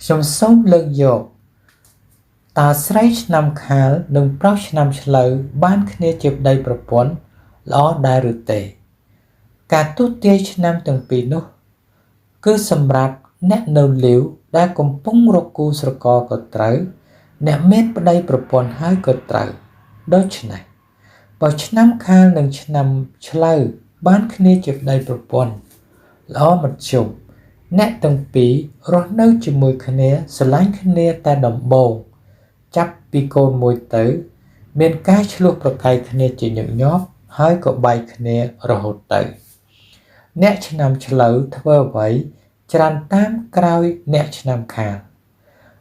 ខ្ញុំសូមលើកយកតើស្រីឆ្នាំខាលនិងប្រុសឆ្នាំឆ្លូវបានគ្នាជាប្តីប្រពន្ធល្អដែរឬទេការទស្សន៍ទាយឆ្នាំទាំងពីរនោះគឺសម្រាប់អ្នកនៅលាវដែលកំពុងរកគូស្រករក៏ត្រូវអ្នកមានប្តីប្រពន្ធហើយក៏ត្រូវដូច្នេះបើឆ្នាំខាលនិងឆ្នាំឆ្លូវបានគ្នាជាប្តីប្រពន្ធល្អមធ្យមអ្នកទាំងពីររស់នៅជាមួយគ្នាស្រឡាញ់គ្នាតែដំបូងចាប់ពីកូនមួយទៅមានការឆ្លោះប្រកែកគ្នាជាញឹកញាប់ហើយក៏បែកគ្នារហូតទៅអ្នកឆ្នាំឆ្លូវធ្វើអ្វីច្រើនតាមក្រោយអ្នកឆ្នាំខាល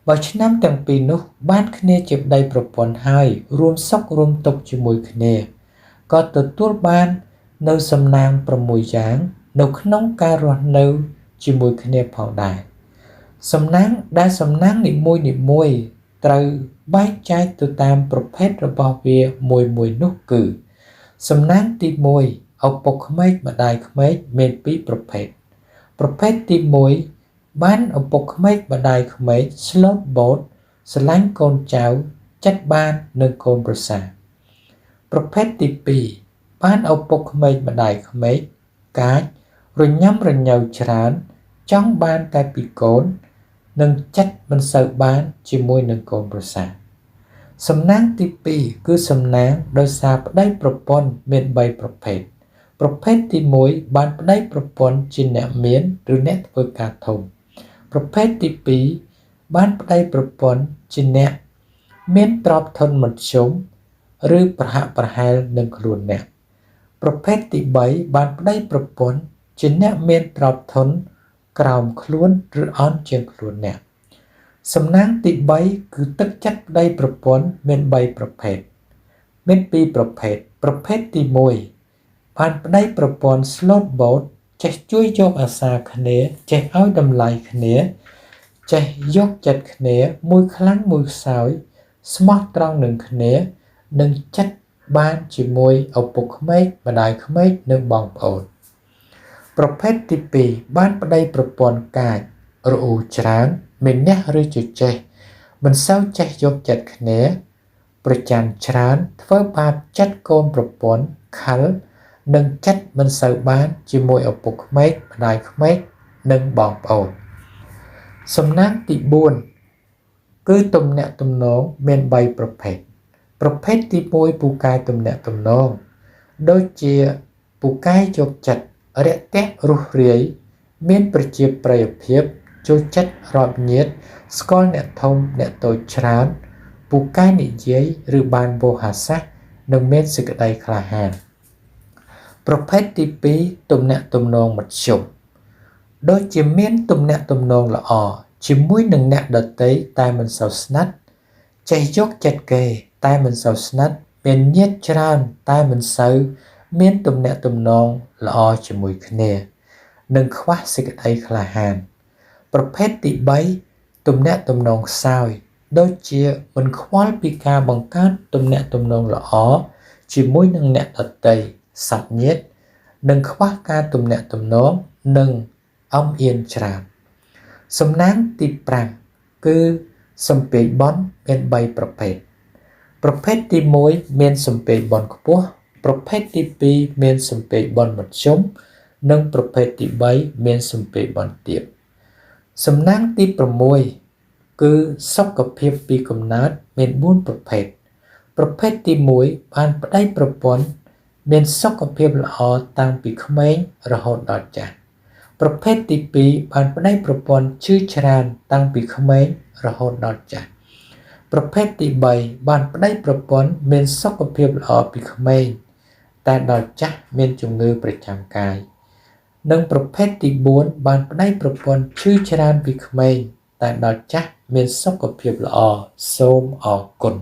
បើឆ្នាំទាំងពីរនោះបានគ្នាជាប្តីប្រពន្ធហើយរួមសុខរួមទុក្ខជាមួយគ្នាក៏ទទួលបាននៅសំណាង6យ៉ាងនៅក្នុងការរស់នៅជាមួយគ្នាផងដែរសំណាងដែលសំណាងនីមួយៗត្រូវបែងចែកទៅតាមប្រភេទរបស់វាមួយនោះគឺសំណាងទី1ឪពុកក្មេកម្ដាយក្មេកមាន2ប្រភេទប្រភេទទី1បានឪពុកក្មេកម្ដាយក្មេកស្លូតបូតស្រឡាញ់កូនចៅចិត្តបាននឹងកូនប្រសាប្រភេទទី2បានឪពុកក្មេកម្ដាយក្មេកកាចរញ៉ាំរញ៉ៅច្រើនចង់បានតែពីកូននិងចិត្តមិនសូវបានជាមួយនឹងកូនប្រសាសំណាងទី2គឺសំណាងដោយសារប្តីប្រពន្ធមាន3ប្រភេទប្រភេទទី1បានប្តីប្រពន្ធជាអ្នកមានឬអ្នកធ្វើការធំប្រភេទទី2បានប្តីប្រពន្ធជាអ្នកមានទ្រព្យធនមធ្យមឬប្រហាក់ប្រហែលនឹងខ្លួនអ្នកប្រភេទទី3បានប្តីប្រពន្ធជាអ្នកមានទ្រព្យធនក្រោមខ្លួនឬអន់ជាងខ្លួនអ្នកសំណាងទី3គឺទឹកចិត្តប្តីប្រពន្ធមាន3ប្រភេទមាន2ប្រភេទប្រភេទទី1បានប្តីប្រពន្ធស្លូតបូតចេះជួយយកអាសាគ្នាចេះឲ្យតម្លៃគ្នាចេះយកចិត្តគ្នាមួយខ្លាំងមួយខ្សោយស្មោះត្រង់នឹងគ្នានិងចិត្តបានជាមួយឪពុកក្មេកម្ដាយក្មេកនិងបងប្អូនប្រភេទទី2បានប្តីប្រពន្ធកាចរអ៊ូច្រើនមានះឬជជែកមិនសូវចេះយកចិត្តគ្នាប្រចាំច្រើនធ្វើបាបចិត្តកូនប្រពន្ធខឹងនិងចិត្តមិនសូវបានជាមួយឪពុកក្មេកម្ដាយក្មេកនិងបងប្អូនសំណាងទី4គឺទំនាក់ទំនងមាន3ប្រភេទប្រភេទទី1ពូកែទំនាក់ទំនងដូចជាពូកែយកចិត្តរាក់ទាក់រុះរាយមានប្រជាប្រិយភាពចូលចិត្តរាប់ញាតិស្គាល់អ្នកធំអ្នកតូចច្រើនពូកែនិយាយឬបានវោហារសាស្ត្រនិងមានសេចក្តីក្លាហានប្រភេទទី2ទំនាក់ទំនងមធ្យមដូចជាមានទំនាក់ទំនងល្អជាមួយនឹងអ្នកដទៃតែមិនសូវស្និទ្ធចេះយកចិត្តគេតែមិនសូវស្និទ្ធមានញាតិច្រើនតែមិនសូវមានទំនាក់ទំនងល្អជាមួយគ្នានិងខ្វះសេចក្តីក្លាហានប្រភេទទី3ទំនាក់ទំនងខ្សោយដូចជាមិនខ្វល់ពីការបង្កើតទំនាក់ទំនងល្អជាមួយនឹងអ្នកដទៃសាច់ញាតិនិងខ្វះការទំនាក់ទំនងនិងអំអៀនច្រើនសំណាងទី5គឺសំពាយបន់មាន3ប្រភេទប្រភេទទី1មានសំពាយបន់ខ្ពស់ប្រភេទទី2មានសំពាយបន់មធ្យមនិងប្រភេទទី3មានសំពាយបន់ទាបសំណាងទី6គឺសុខភាពពីកំណើតមាន4ប្រភេទប្រភេទទី1បានប្តីប្រពន្ធមានសុខភាពល្អតាំងពីក្មេងរហូតដល់ចាស់ប្រភេទទី2បានប្តីប្រពន្ធឈឺច្រើនតាំងពីក្មេងរហូតដល់ចាស់ប្រភេទទី3បានប្តីប្រពន្ធមានសុខភាពល្អពីក្មេងតែដល់ចាស់មានជំងឺប្រចាំកាយនិងប្រភេទទី4បានប្តីប្រពន្ធឈឺច្រើនពីក្មេងតែដល់ចាស់មានសុខភាពល្អសូមអរគុណ